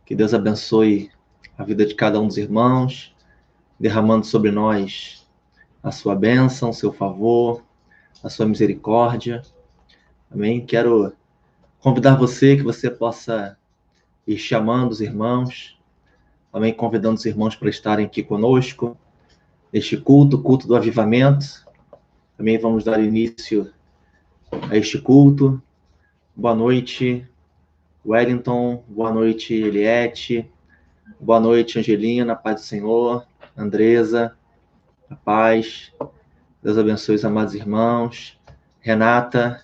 Que Deus abençoe a vida de cada um dos irmãos, derramando sobre nós a sua bênção, o seu favor, a sua misericórdia. Amém? Quero convidar você que você possa ir chamando os irmãos, amém? Convidando os irmãos para estarem aqui conosco, neste culto, culto do avivamento. Também vamos dar início a este culto. Boa noite, Wellington. Boa noite, Eliette. Boa noite, Angelina. Paz do Senhor. Andresa, a paz. Deus abençoe os amados irmãos. Renata,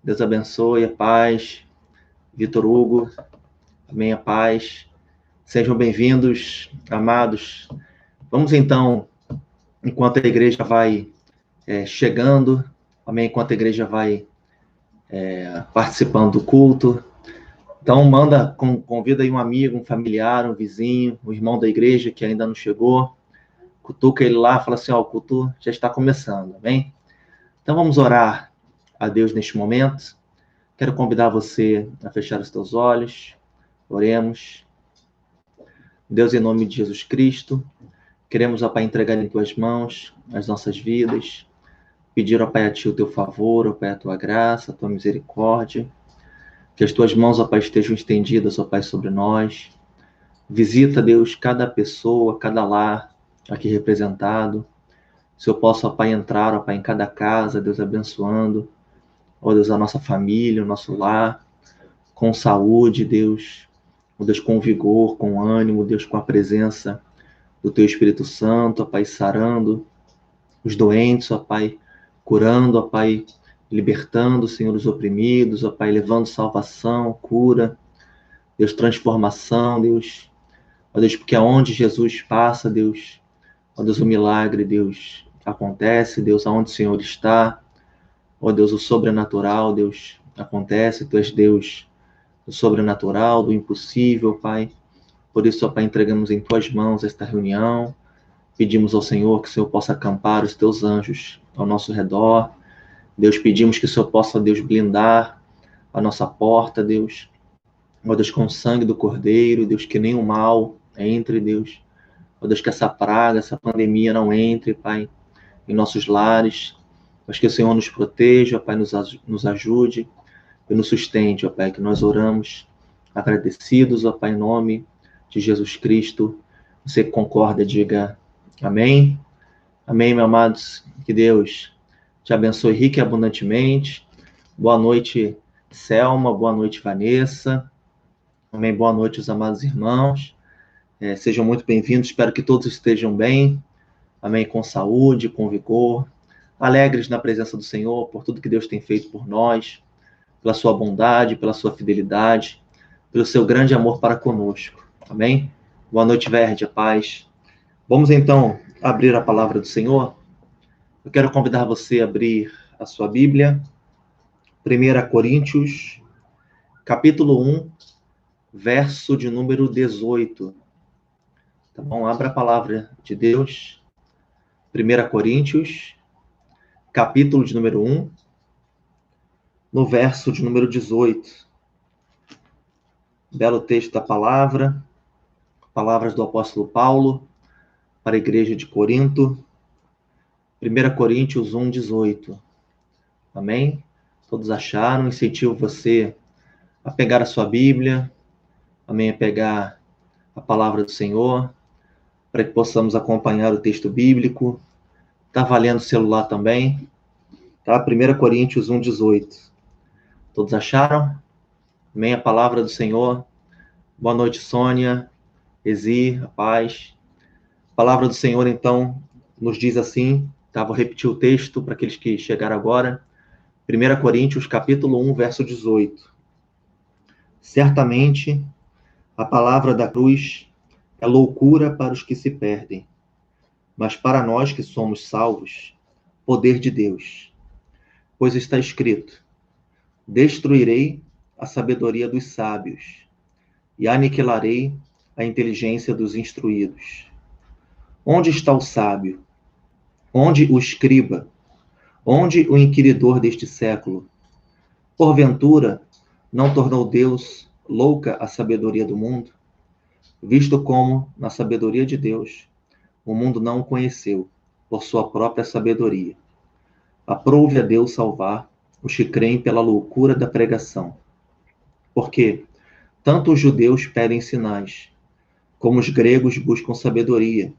Deus abençoe, a paz. Vitor Hugo, amém, a paz. Sejam bem-vindos, amados. Vamos então, enquanto a igreja vai chegando, amém, enquanto a igreja vai participando do culto. Então, convida aí um amigo, um familiar, um vizinho, um irmão da igreja que ainda não chegou. Cutuca ele lá, fala assim, o culto já está começando, amém? Então, vamos orar a Deus neste momento. Quero convidar você a fechar os teus olhos. Oremos. Deus, em nome de Jesus Cristo, queremos, ó Pai, entregar em tuas mãos as nossas vidas. Pedir, ó Pai, a ti o teu favor, ó Pai, a tua graça, a tua misericórdia. Que as tuas mãos, ó Pai, estejam estendidas, ó Pai, sobre nós. Visita, Deus, cada pessoa, cada lar aqui representado. Se eu posso, ó Pai, entrar, ó Pai, em cada casa, Deus abençoando. Ó Deus, a nossa família, o nosso lar, com saúde, Deus. Ó Deus, com vigor, com ânimo, Deus, com a presença do teu Espírito Santo, ó Pai, sarando os doentes, ó Pai, curando, ó Pai, libertando, Senhor, os oprimidos, ó Pai, levando salvação, cura, Deus, transformação, Deus. Ó Deus, porque aonde Jesus passa, Deus, ó Deus, o milagre, Deus, acontece, Deus, aonde o Senhor está, ó Deus, o sobrenatural, Deus, acontece, Tu és Deus do sobrenatural, do impossível, Pai. Por isso, ó Pai, entregamos em Tuas mãos esta reunião. Pedimos ao Senhor que o Senhor possa acampar os Teus anjos ao nosso redor. Deus, pedimos que o Senhor possa, Deus, blindar a nossa porta, Deus. Ó Deus, com o sangue do Cordeiro, Deus, que nenhum mal entre, Deus. Ó Deus, que essa praga, essa pandemia não entre, Pai, em nossos lares. Mas que o Senhor nos proteja, Pai, nos ajude e nos sustente, ó Pai, que nós oramos agradecidos, ó Pai, em nome de Jesus Cristo. Você que concorda, diga amém. Amém, meus amados. Que Deus te abençoe rica e abundantemente. Boa noite, Selma. Boa noite, Vanessa. Amém. Boa noite, os amados irmãos. Sejam muito bem-vindos. Espero que todos estejam bem. Amém. Com saúde, com vigor. Alegres na presença do Senhor por tudo que Deus tem feito por nós, pela sua bondade, pela sua fidelidade, pelo seu grande amor para conosco. Amém? Boa noite, Verde, a paz. Vamos então abrir a palavra do Senhor. Eu quero convidar você a abrir a sua Bíblia. 1 Coríntios, capítulo 1, verso de número 18. Tá bom? Abra a palavra de Deus. 1 Coríntios, capítulo de número 1, no verso de número 18. Belo texto da palavra. Palavras do apóstolo Paulo para a igreja de Corinto. 1 Coríntios 1, 18. Amém? Todos acharam? Incentivo você a pegar a sua Bíblia. Amém? A pegar a palavra do Senhor, para que possamos acompanhar o texto bíblico. Está valendo o celular também. Tá? 1 Coríntios 1, 18. Todos acharam? Amém? A palavra do Senhor. Boa noite, Sônia, Ezi, a paz. A palavra do Senhor, então, nos diz assim, tá? Vou repetir o texto para aqueles que chegaram agora. 1 Coríntios, capítulo 1, verso 18. Certamente, a palavra da cruz é loucura para os que se perdem, mas para nós que somos salvos, poder de Deus. Pois está escrito, destruirei a sabedoria dos sábios e aniquilarei a inteligência dos instruídos. Onde está o sábio? Onde o escriba? Onde o inquiridor deste século? Porventura, não tornou Deus louca a sabedoria do mundo? visto como, na sabedoria de Deus, o mundo não o conheceu, por sua própria sabedoria. Aprove a Deus salvar os que creem pela loucura da pregação. Porque tanto os judeus pedem sinais, como os gregos buscam sabedoria.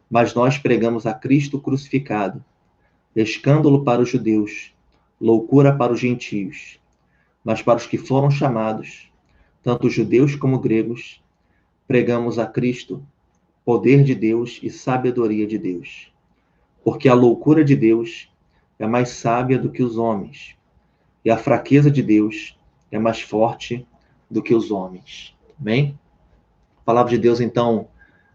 Mas nós pregamos a Cristo crucificado, escândalo para os judeus, loucura para os gentios. Mas para os que foram chamados, tanto judeus como gregos, pregamos a Cristo, poder de Deus e sabedoria de Deus. Porque a loucura de Deus é mais sábia do que os homens, e a fraqueza de Deus é mais forte do que os homens. Amém? A palavra de Deus, então,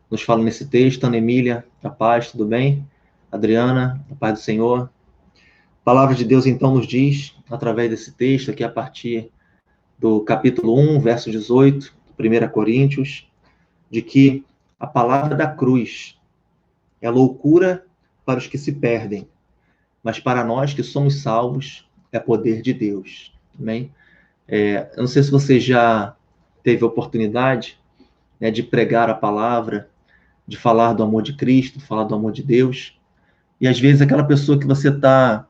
nos fala nesse texto. Ana Emília, a paz, tudo bem? Adriana, a paz do Senhor. A palavra de Deus, então, nos diz, através desse texto, aqui a partir do capítulo 1, verso 18, 1 Coríntios, de que a palavra da cruz é loucura para os que se perdem, mas para nós que somos salvos, é poder de Deus. Amém? Eu não sei se você já teve a oportunidade, né, de pregar a palavra, de falar do amor de Cristo, falar do amor de Deus, e às vezes aquela pessoa que você está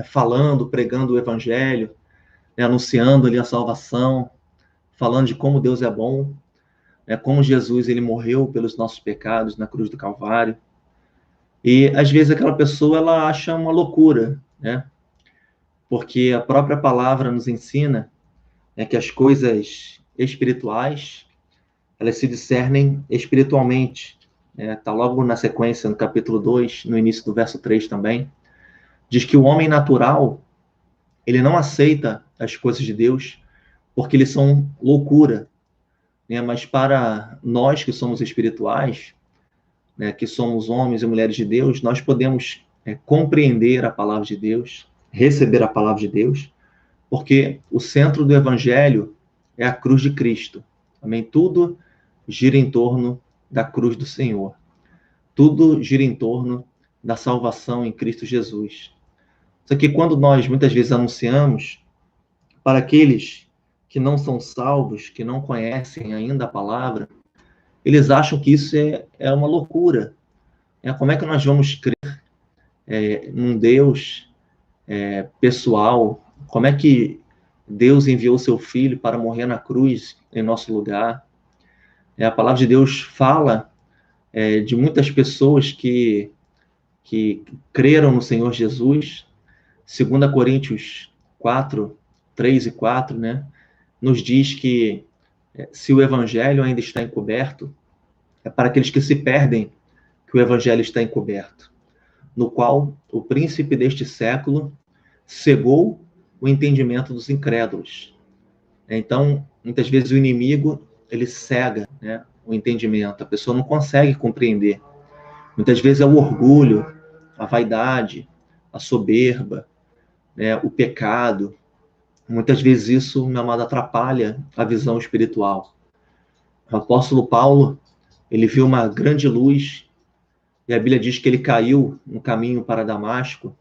falando, pregando o evangelho, né, anunciando ali a salvação, falando de como Deus é bom, como Jesus ele morreu pelos nossos pecados na cruz do Calvário, e às vezes aquela pessoa ela acha uma loucura, né? Porque a própria palavra nos ensina, né, que as coisas espirituais elas se discernem espiritualmente. Está logo na sequência, no capítulo 2, no início do verso 3 também. Diz que o homem natural, ele não aceita as coisas de Deus porque eles são loucura. Né? Mas para nós que somos espirituais, né, que somos homens e mulheres de Deus, nós podemos compreender a palavra de Deus, receber a palavra de Deus, porque o centro do evangelho é a cruz de Cristo. Amém? Tudo gira em torno da cruz do Senhor. Tudo gira em torno da salvação em Cristo Jesus. Só que quando nós muitas vezes anunciamos para aqueles que não são salvos, que não conhecem ainda a palavra, eles acham que isso é uma loucura. Como é que nós vamos crer num Deus pessoal? Como é que Deus enviou seu Filho para morrer na cruz em nosso lugar? A palavra de Deus fala de muitas pessoas que creram no Senhor Jesus. 2 Coríntios 4, 3 e 4, né, nos diz que se o evangelho ainda está encoberto, é para aqueles que se perdem que o evangelho está encoberto, no qual o príncipe deste século cegou o entendimento dos incrédulos. Então, muitas vezes o inimigo, ele cega, né, o entendimento, a pessoa não consegue compreender. Muitas vezes é o orgulho, a vaidade, a soberba, né, o pecado. Muitas vezes isso, meu amado, atrapalha a visão espiritual. O apóstolo Paulo, ele viu uma grande luz, e a Bíblia diz que ele caiu no caminho para Damasco,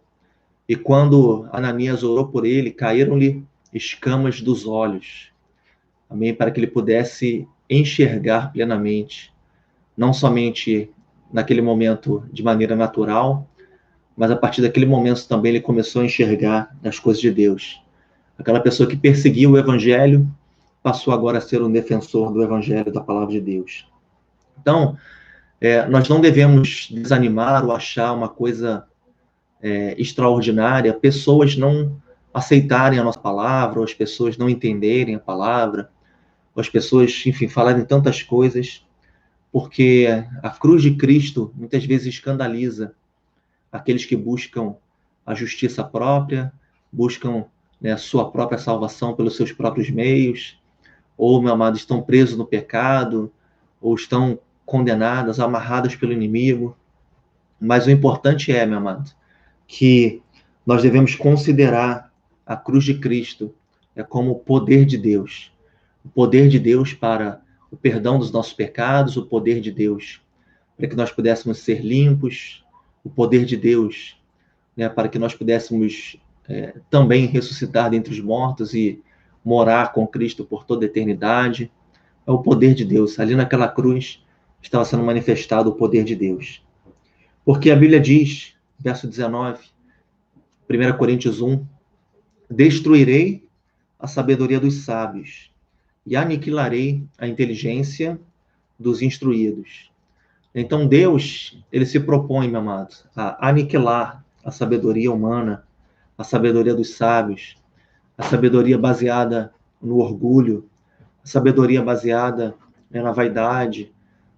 e quando Ananias orou por ele, caíram-lhe escamas dos olhos. Amém? Para que ele pudesse enxergar plenamente, não somente naquele momento de maneira natural, mas a partir daquele momento também ele começou a enxergar as coisas de Deus. Aquela pessoa que perseguiu o evangelho passou agora a ser um defensor do evangelho, da palavra de Deus. Então, nós não devemos desanimar ou achar uma coisa extraordinária, pessoas não aceitarem a nossa palavra, ou as pessoas não entenderem a palavra, ou as pessoas, enfim, falarem tantas coisas, porque a cruz de Cristo muitas vezes escandaliza aqueles que buscam a justiça própria, buscam, né, a sua própria salvação pelos seus próprios meios, ou, meu amado, estão presos no pecado, ou estão condenadas, amarradas pelo inimigo. Mas o importante meu amado, que nós devemos considerar a cruz de Cristo como o poder de Deus. O poder de Deus para o perdão dos nossos pecados, o poder de Deus para que nós pudéssemos ser limpos, o poder de Deus, né, para que nós pudéssemos também ressuscitar dentre os mortos e morar com Cristo por toda a eternidade, é o poder de Deus. Ali naquela cruz estava sendo manifestado o poder de Deus. Porque a Bíblia diz, verso 19, 1 Coríntios 1, destruirei a sabedoria dos sábios e aniquilarei a inteligência dos instruídos. Então Deus, ele se propõe, meu amado, a aniquilar a sabedoria humana, a sabedoria dos sábios, a sabedoria baseada no orgulho, a sabedoria baseada na vaidade,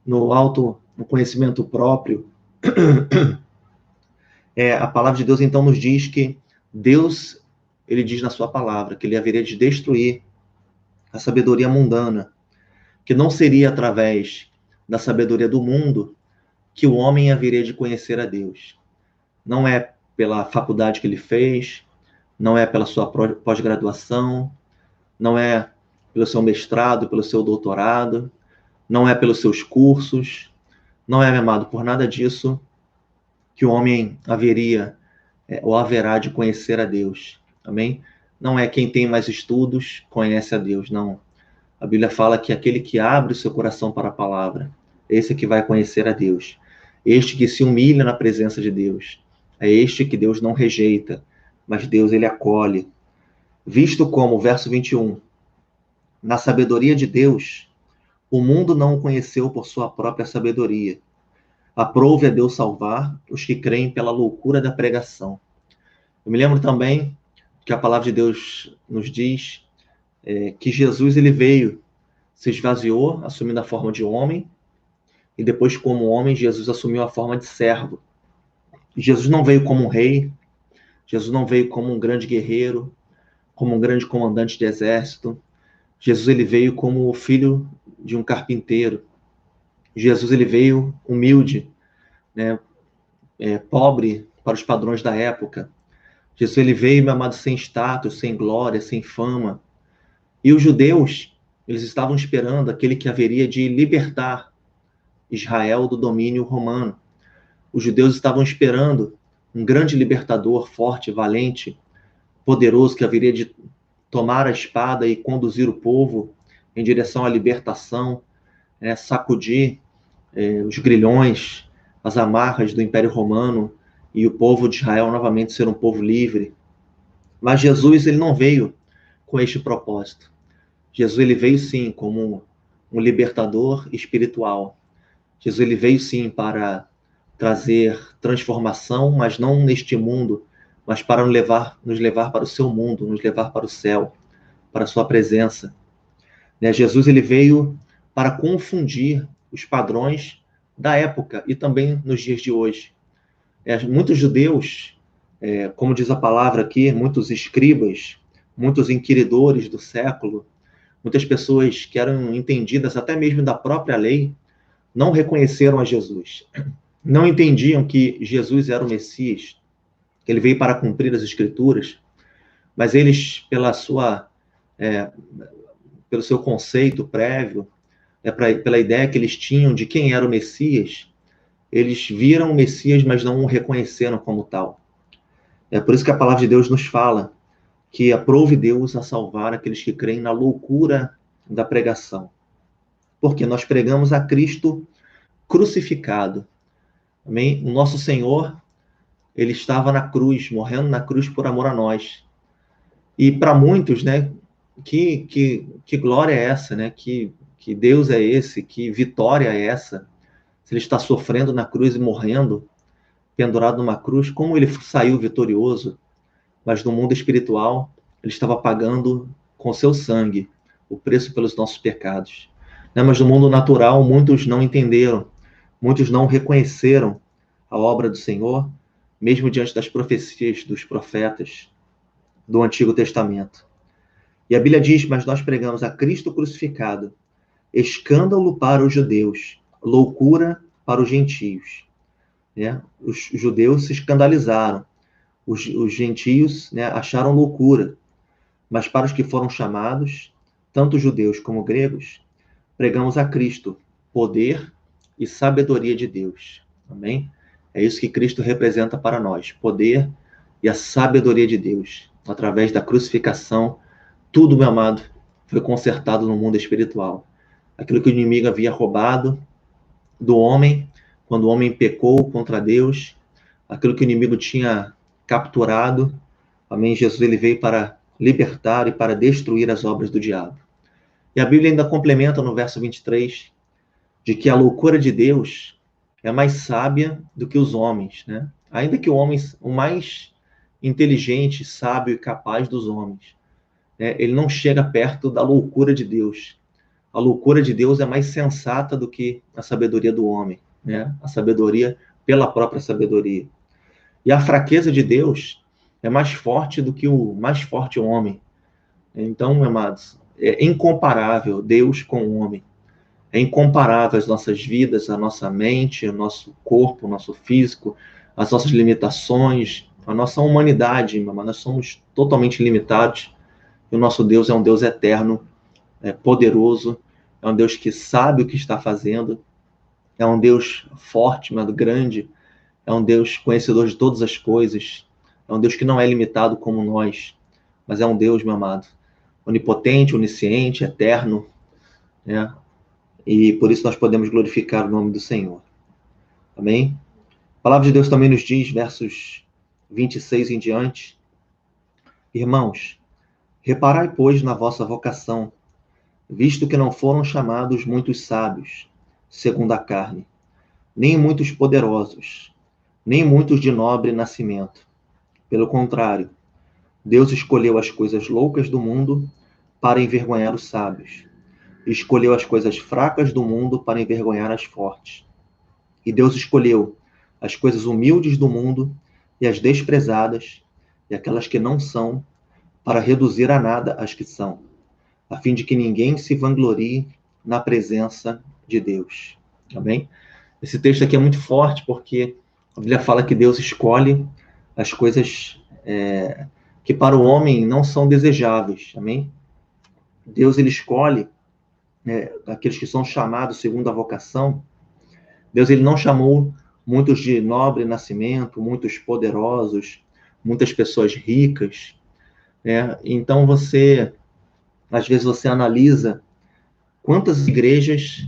no conhecimento próprio. A palavra de Deus, então, nos diz que Deus, ele diz na sua palavra, que ele haveria de destruir a sabedoria mundana, que não seria através da sabedoria do mundo que o homem haveria de conhecer a Deus. Não é pela faculdade que ele fez, não é pela sua pós-graduação, não é pelo seu mestrado, pelo seu doutorado, não é pelos seus cursos, não é, meu amado, por nada disso que o homem haveria ou haverá de conhecer a Deus. Amém? Não é quem tem mais estudos conhece a Deus, não. A Bíblia fala que aquele que abre o seu coração para a palavra, esse que vai conhecer a Deus. Este que se humilha na presença de Deus. É este que Deus não rejeita, mas Deus ele acolhe. Visto como, verso 21, na sabedoria de Deus, o mundo não o conheceu por sua própria sabedoria. Aprove a Deus salvar os que creem pela loucura da pregação. Eu me lembro também que a palavra de Deus nos diz que Jesus ele veio, se esvaziou, assumindo a forma de homem, e depois, como homem, Jesus assumiu a forma de servo. Jesus não veio como um rei, Jesus não veio como um grande guerreiro, como um grande comandante de exército. Jesus ele veio como o filho de um carpinteiro. Jesus ele veio humilde, né, pobre para os padrões da época. Jesus ele veio, meu amado, sem status, sem glória, sem fama. E os judeus, eles estavam esperando aquele que haveria de libertar Israel do domínio romano. Os judeus estavam esperando um grande libertador, forte, valente, poderoso, que haveria de tomar a espada e conduzir o povo em direção à libertação, sacudir os grilhões, as amarras do Império Romano e o povo de Israel novamente ser um povo livre. Mas Jesus ele não veio com este propósito. Jesus ele veio sim como um libertador espiritual. Jesus ele veio sim para trazer transformação, mas não neste mundo, mas para nos levar para o seu mundo, nos levar para o céu, para a sua presença. Jesus ele veio para confundir os padrões da época e também nos dias de hoje. Muitos judeus, como diz a palavra aqui, muitos escribas, muitos inquiridores do século, muitas pessoas que eram entendidas até mesmo da própria lei, não reconheceram a Jesus. Não entendiam que Jesus era o Messias, que ele veio para cumprir as Escrituras, mas eles, pelo seu conceito prévio, pela ideia que eles tinham de quem era o Messias, eles viram o Messias, mas não o reconheceram como tal. É por isso que a palavra de Deus nos fala que aprove Deus a salvar aqueles que creem na loucura da pregação. Porque nós pregamos a Cristo crucificado. Amém? O nosso Senhor, ele estava na cruz, morrendo na cruz por amor a nós. E para muitos, né, que glória é essa, né? Que Deus é esse, que vitória é essa? Se ele está sofrendo na cruz e morrendo, pendurado numa cruz, como ele saiu vitorioso? Mas no mundo espiritual, ele estava pagando com seu sangue o preço pelos nossos pecados. Mas no mundo natural, muitos não entenderam, muitos não reconheceram a obra do Senhor, mesmo diante das profecias dos profetas do Antigo Testamento. E a Bíblia diz, mas nós pregamos a Cristo crucificado, escândalo para os judeus, loucura para os gentios. Os judeus se escandalizaram, os gentios acharam loucura, mas para os que foram chamados, tanto judeus como gregos, pregamos a Cristo, poder e sabedoria de Deus. Amém? É isso que Cristo representa para nós, poder e a sabedoria de Deus. Através da crucificação, tudo, meu amado, foi consertado no mundo espiritual. aquilo que o inimigo havia roubado do homem, quando o homem pecou contra Deus, aquilo que o inimigo tinha capturado. Amém? Jesus ele veio para libertar e para destruir as obras do diabo. E a Bíblia ainda complementa no verso 23, de que a loucura de Deus é mais sábia do que os homens, né? Ainda que o homem, o mais inteligente, sábio e capaz dos homens, né? Ele não chega perto da loucura de Deus. A loucura de Deus é mais sensata do que a sabedoria do homem, né? A sabedoria pela própria sabedoria. E a fraqueza de Deus é mais forte do que o mais forte homem. Então, amados, é incomparável Deus com o homem. É incomparável as nossas vidas, a nossa mente, o nosso corpo, o nosso físico, as nossas limitações, a nossa humanidade, mas nós somos totalmente limitados. E o nosso Deus é um Deus eterno, poderoso, é um Deus que sabe o que está fazendo, é um Deus forte, mas grande, é um Deus conhecedor de todas as coisas, é um Deus que não é limitado como nós, mas é um Deus, meu amado, onipotente, onisciente, eterno, né? E por isso nós podemos glorificar o nome do Senhor. Amém? A palavra de Deus também nos diz, versos 26 em diante: Irmãos, reparai, pois, na vossa vocação, visto que não foram chamados muitos sábios, segundo a carne, nem muitos poderosos, nem muitos de nobre nascimento. Pelo contrário, Deus escolheu as coisas loucas do mundo para envergonhar os sábios, e escolheu as coisas fracas do mundo para envergonhar as fortes. E Deus escolheu as coisas humildes do mundo e as desprezadas, e aquelas que não são, para reduzir a nada as que são, a fim de que ninguém se vanglorie na presença de Deus. Amém? Esse texto aqui é muito forte, porque a Bíblia fala que Deus escolhe as coisas que para o homem não são desejáveis. Amém? Deus ele escolhe aqueles que são chamados segundo a vocação. Deus ele não chamou muitos de nobre nascimento, muitos poderosos, muitas pessoas ricas. Então às vezes você analisa quantas igrejas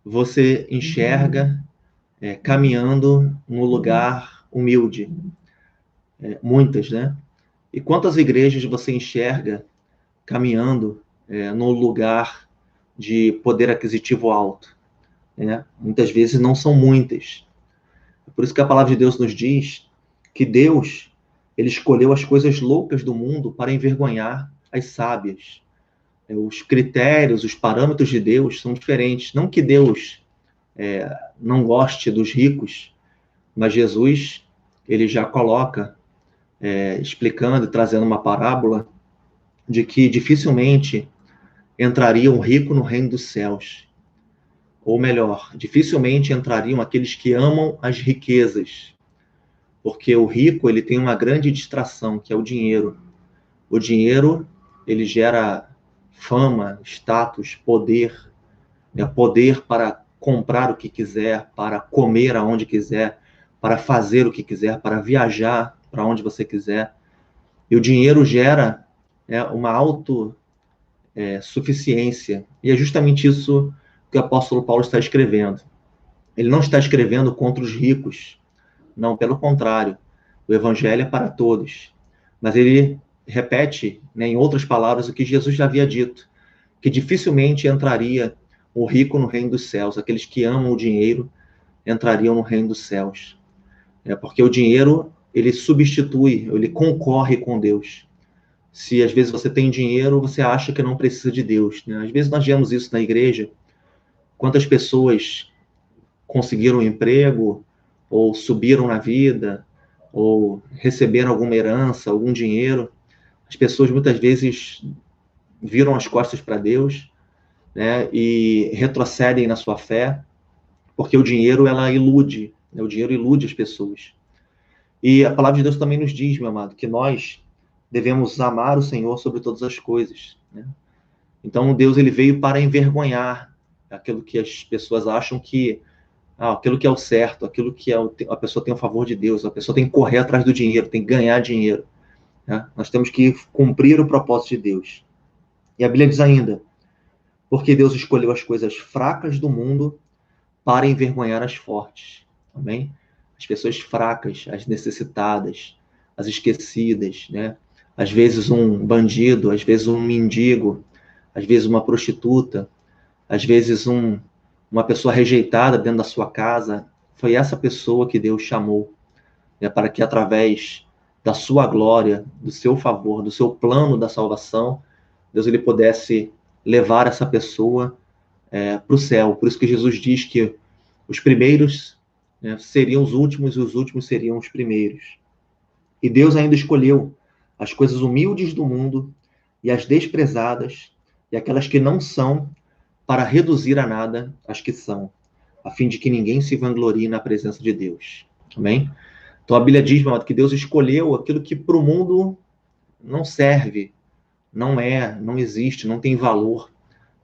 você enxerga caminhando no lugar humilde. Muitas, né? E quantas igrejas você enxerga caminhando no lugar de poder aquisitivo alto? Muitas vezes não são muitas. Por isso que a palavra de Deus nos diz que Deus ele escolheu as coisas loucas do mundo para envergonhar as sábias. Os critérios, os parâmetros de Deus são diferentes. Não que Deus não goste dos ricos, mas Jesus ele já coloca, explicando e trazendo uma parábola de que dificilmente entraria um rico no reino dos céus. Ou melhor, dificilmente entrariam aqueles que amam as riquezas, porque o rico ele tem uma grande distração, que é o dinheiro. O dinheiro ele gera fama, status, poder, poder para comprar o que quiser, para comer aonde quiser, para fazer o que quiser, para viajar para onde você quiser. E o dinheiro gera uma autossuficiência. E é justamente isso que o apóstolo Paulo está escrevendo. Ele não está escrevendo contra os ricos. Não, pelo contrário. O evangelho é para todos. Mas ele repete, em outras palavras, o que Jesus já havia dito, que dificilmente entraria o rico no reino dos céus. Aqueles que amam o dinheiro entrariam no reino dos céus. Porque o dinheiro, ele substitui, ele concorre com Deus. Se às vezes você tem dinheiro, você acha que não precisa de Deus. Às vezes nós vemos isso na igreja. Quantas pessoas conseguiram um emprego, ou subiram na vida, ou receberam alguma herança, algum dinheiro. As pessoas muitas vezes viram as costas para Deus, e retrocedem na sua fé, porque o dinheiro ela ilude, o dinheiro ilude as pessoas. E a palavra de Deus também nos diz, meu amado, que nós devemos amar o Senhor sobre todas as coisas. Então Deus ele veio para envergonhar aquilo que as pessoas acham que aquilo que é o certo, aquilo que a pessoa tem o favor de Deus, a pessoa tem que correr atrás do dinheiro, tem que ganhar dinheiro. Nós temos que cumprir o propósito de Deus. E a Bíblia diz ainda: Porque Deus escolheu as coisas fracas do mundo para envergonhar as fortes. Amém? As pessoas fracas, as necessitadas, as esquecidas, né? Às vezes um bandido, às vezes um mendigo, às vezes uma prostituta, às vezes uma pessoa rejeitada dentro da sua casa. Foi essa pessoa que Deus chamou, né, para que através da sua glória, do seu favor, do seu plano da salvação, Deus ele pudesse levar essa pessoa para o céu. Por isso que Jesus diz que os primeiros, né, seriam os últimos e os últimos seriam os primeiros. E Deus ainda escolheu as coisas humildes do mundo e as desprezadas e aquelas que não são, para reduzir a nada as que são, a fim de que ninguém se vanglorie na presença de Deus. Amém? Então a Bíblia diz, meu amado, que Deus escolheu aquilo que para o mundo não serve, não existe, não tem valor.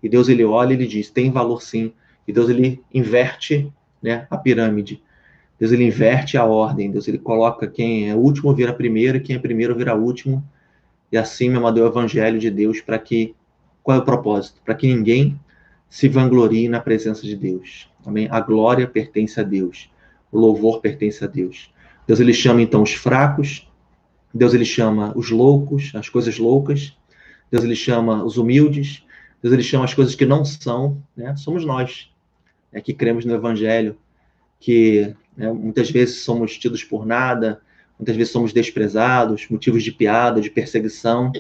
E Deus ele olha e ele diz, tem valor sim. E Deus ele inverte, né, a pirâmide. Deus ele inverte a ordem. Deus ele coloca quem é último vira primeiro, quem é primeiro vira último. E assim, meu amado, é o evangelho de Deus para que... Qual é o propósito? Para que ninguém se vanglorie na presença de Deus. Amém? A glória pertence a Deus. O louvor pertence a Deus. Deus ele chama então os fracos. Deus ele chama os loucos, as coisas loucas. Deus ele chama os humildes. Deus ele chama as coisas que não são, né? Somos nós, né, que cremos no evangelho, que, né, muitas vezes somos tidos por nada, muitas vezes somos desprezados, motivos de piada, de perseguição,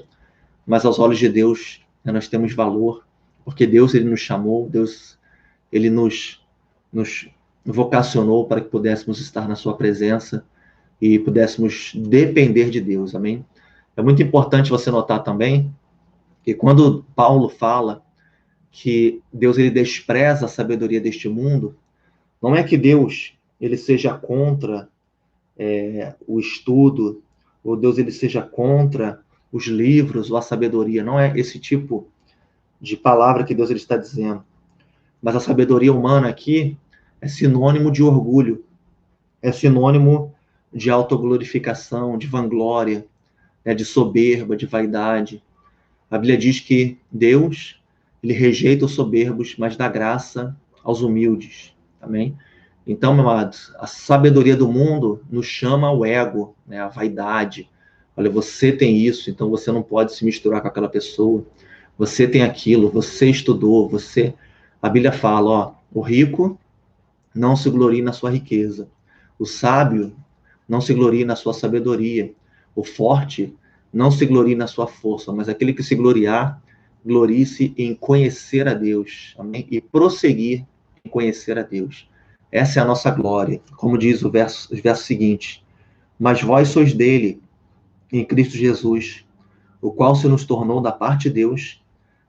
mas aos olhos de Deus, né, nós temos valor, porque Deus ele nos chamou, Deus ele nos vocacionou para que pudéssemos estar na sua presença e pudéssemos depender de Deus, amém? É muito importante você notar também que quando Paulo fala que Deus ele despreza a sabedoria deste mundo, não é que Deus ele seja contra o estudo, ou Deus ele seja contra os livros ou a sabedoria. Não é esse tipo de palavra que Deus ele está dizendo. Mas a sabedoria humana aqui é sinônimo de orgulho, é sinônimo de autoglorificação, de vanglória, né, de soberba, de vaidade. A Bíblia diz que Deus ele rejeita os soberbos, mas dá graça aos humildes. Amém? Então, meu amado, a sabedoria do mundo nos chama ao ego, né, à vaidade. Olha, você tem isso, então você não pode se misturar com aquela pessoa. Você tem aquilo, você estudou, você... A Bíblia fala, ó, o rico não se glorie na sua riqueza. O sábio não se glorie na sua sabedoria. O forte não se glorie na sua força, mas aquele que se gloriar, glorie-se em conhecer a Deus. Amém? E prosseguir em conhecer a Deus. Essa é a nossa glória. Como diz o verso seguinte: mas vós sois dele, em Cristo Jesus, o qual se nos tornou da parte de Deus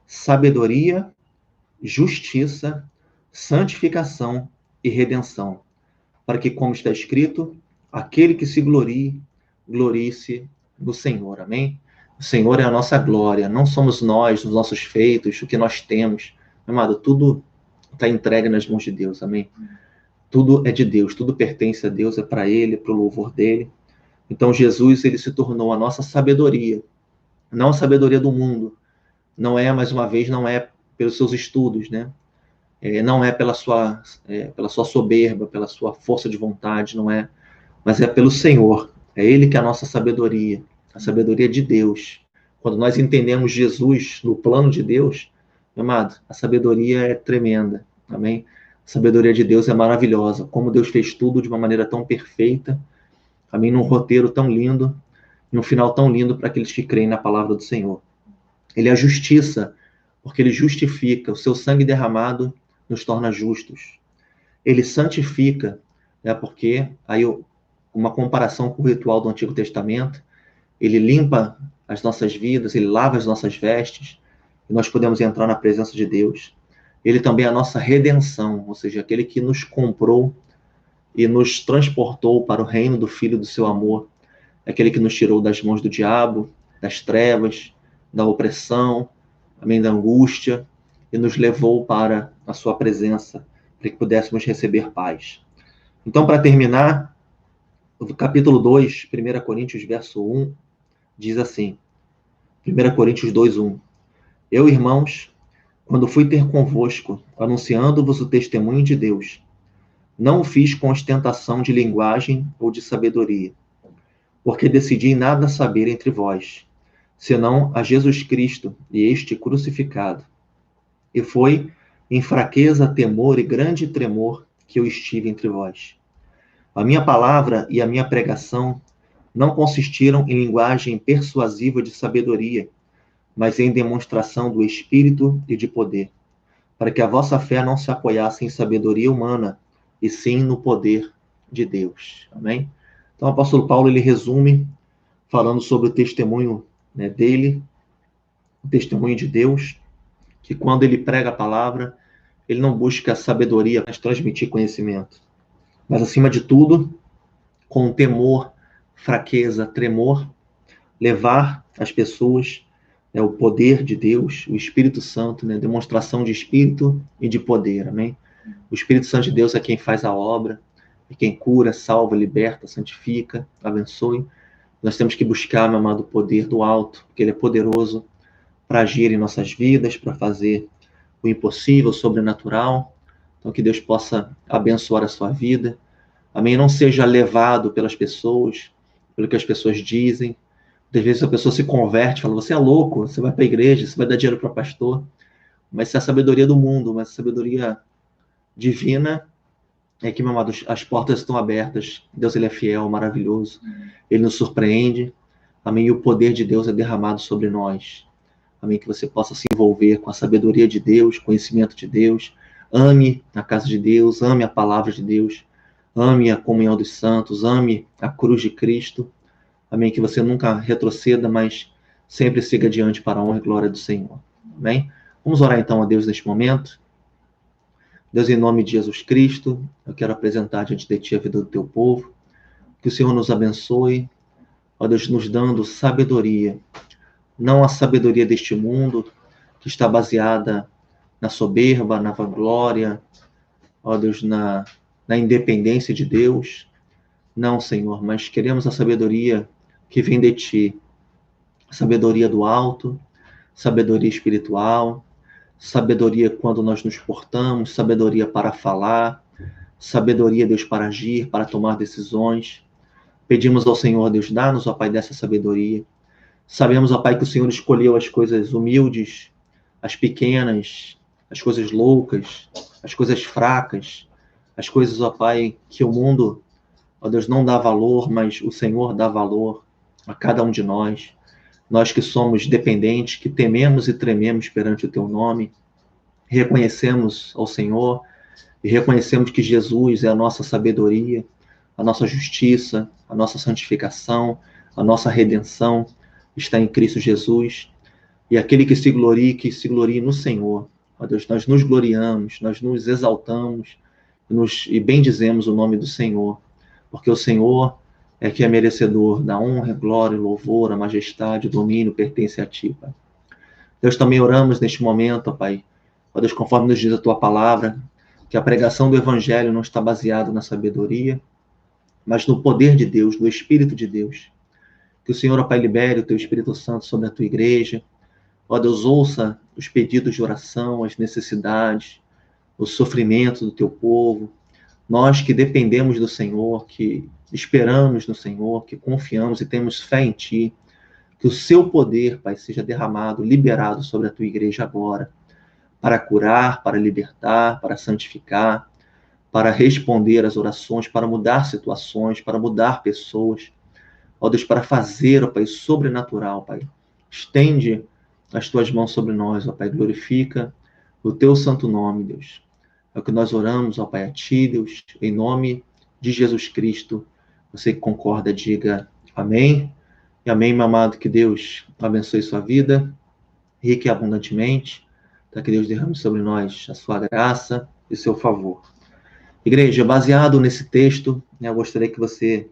sabedoria, justiça, santificação e redenção, para que, como está escrito, aquele que se glorie, glorie-se no Senhor. Amém? O Senhor é a nossa glória, não somos nós, os nossos feitos, o que nós temos. Amado, tudo está entregue nas mãos de Deus. Amém? Tudo é de Deus, tudo pertence a Deus, é para Ele, para o louvor dEle. Então Jesus, ele se tornou a nossa sabedoria, não a sabedoria do mundo. Não é, mais uma vez, não é pelos seus estudos, né? Não é pela sua soberba, pela sua força de vontade, não é. Mas é pelo Senhor. É Ele que é a nossa sabedoria, a sabedoria de Deus. Quando nós entendemos Jesus no plano de Deus, meu amado, a sabedoria é tremenda, amém? A sabedoria de Deus é maravilhosa. Como Deus fez tudo de uma maneira tão perfeita, amém? Num roteiro tão lindo, e um final tão lindo para aqueles que creem na palavra do Senhor. Ele é a justiça, porque ele justifica. O seu sangue derramado nos torna justos. Ele santifica, né, porque aí uma comparação com o ritual do Antigo Testamento, ele limpa as nossas vidas, ele lava as nossas vestes, e nós podemos entrar na presença de Deus. Ele também é a nossa redenção, ou seja, aquele que nos comprou e nos transportou para o reino do Filho do seu amor, aquele que nos tirou das mãos do diabo, das trevas, da opressão, amém, da angústia, e nos levou para a sua presença, para que pudéssemos receber paz. Então, para terminar, o capítulo 2, 1 Coríntios, verso 1, diz assim, 1 Coríntios 2, 1, eu, irmãos, quando fui ter convosco, anunciando-vos o testemunho de Deus, não o fiz com ostentação de linguagem ou de sabedoria, porque decidi nada saber entre vós, senão a Jesus Cristo e este crucificado. E foi em fraqueza, temor e grande tremor que eu estive entre vós. A minha palavra e a minha pregação não consistiram em linguagem persuasiva de sabedoria, mas em demonstração do Espírito e de poder, para que a vossa fé não se apoiasse em sabedoria humana, e sim no poder de Deus. Amém? Então, o apóstolo Paulo, ele resume, falando sobre o testemunho, né, dele, o testemunho de Deus, que quando ele prega a palavra, ele não busca sabedoria para transmitir conhecimento, mas, acima de tudo, com temor, fraqueza, tremor, levar as pessoas, né, o poder de Deus, o Espírito Santo, né, demonstração de Espírito e de poder, amém? O Espírito Santo de Deus é quem faz a obra, é quem cura, salva, liberta, santifica, abençoe. Nós temos que buscar, meu amado, o poder do alto, porque ele é poderoso para agir em nossas vidas, para fazer o impossível, o sobrenatural. Então, que Deus possa abençoar a sua vida. Amém? Não seja levado pelas pessoas, pelo que as pessoas dizem. Às vezes a pessoa se converte, fala, você é louco, você vai para a igreja, você vai dar dinheiro para pastor. Mas isso é a sabedoria do mundo, mas a sabedoria divina é que, meu amado, as portas estão abertas. Deus, ele é fiel, maravilhoso. Ele nos surpreende. Amém? E o poder de Deus é derramado sobre nós. Amém? Que você possa se envolver com a sabedoria de Deus, conhecimento de Deus. Ame a casa de Deus, ame a palavra de Deus. Ame a comunhão dos santos, ame a cruz de Cristo. Amém? Que você nunca retroceda, mas sempre siga adiante para a honra e glória do Senhor. Amém? Vamos orar então a Deus neste momento. Deus, em nome de Jesus Cristo, eu quero apresentar diante de Ti a vida do Teu povo. Que o Senhor nos abençoe, ó Deus, nos dando sabedoria. Não a sabedoria deste mundo, que está baseada na soberba, na vanglória, ó Deus, na independência de Deus. Não, Senhor, mas queremos a sabedoria que vem de Ti. Sabedoria do alto, sabedoria espiritual, sabedoria quando nós nos portamos, sabedoria para falar, sabedoria, Deus, para agir, para tomar decisões. Pedimos ao Senhor, Deus, dá-nos, ó Pai, dessa sabedoria. Sabemos, ó Pai, que o Senhor escolheu as coisas humildes, as pequenas, as coisas loucas, as coisas fracas, as coisas, ó Pai, que o mundo, ó Deus, não dá valor, mas o Senhor dá valor a cada um de nós. Nós que somos dependentes, que tememos e trememos perante o Teu nome, reconhecemos ao Senhor e reconhecemos que Jesus é a nossa sabedoria, a nossa justiça, a nossa santificação, a nossa redenção está em Cristo Jesus. E aquele que se glorie no Senhor. Ó Deus, nós nos gloriamos, nós nos exaltamos e bendizemos o nome do Senhor, porque o Senhor é que é merecedor da honra, glória, louvor, a majestade, o domínio pertence a Ti, Pai. Deus, também oramos neste momento, ó Pai, ó Deus, conforme nos diz a Tua palavra, que a pregação do Evangelho não está baseada na sabedoria, mas no poder de Deus, no Espírito de Deus. Que o Senhor, ó Pai, libere o Teu Espírito Santo sobre a Tua igreja. Ó Deus, ouça os pedidos de oração, as necessidades, o sofrimento do Teu povo. Nós que dependemos do Senhor, que esperamos no Senhor, que confiamos e temos fé em Ti, que o Seu poder, Pai, seja derramado, liberado sobre a Tua igreja agora, para curar, para libertar, para santificar, para responder às orações, para mudar situações, para mudar pessoas. Ó Deus, para fazer, ó Pai, sobrenatural, Pai. Estende as Tuas mãos sobre nós, ó Pai, glorifica o Teu santo nome, Deus. É o que nós oramos, ó Pai, a Ti, Deus, em nome de Jesus Cristo. Você que concorda, diga amém. E amém, meu amado, que Deus abençoe sua vida, rica e abundantemente, para que Deus derrame sobre nós a sua graça e o seu favor. Igreja, baseado nesse texto, eu gostaria que você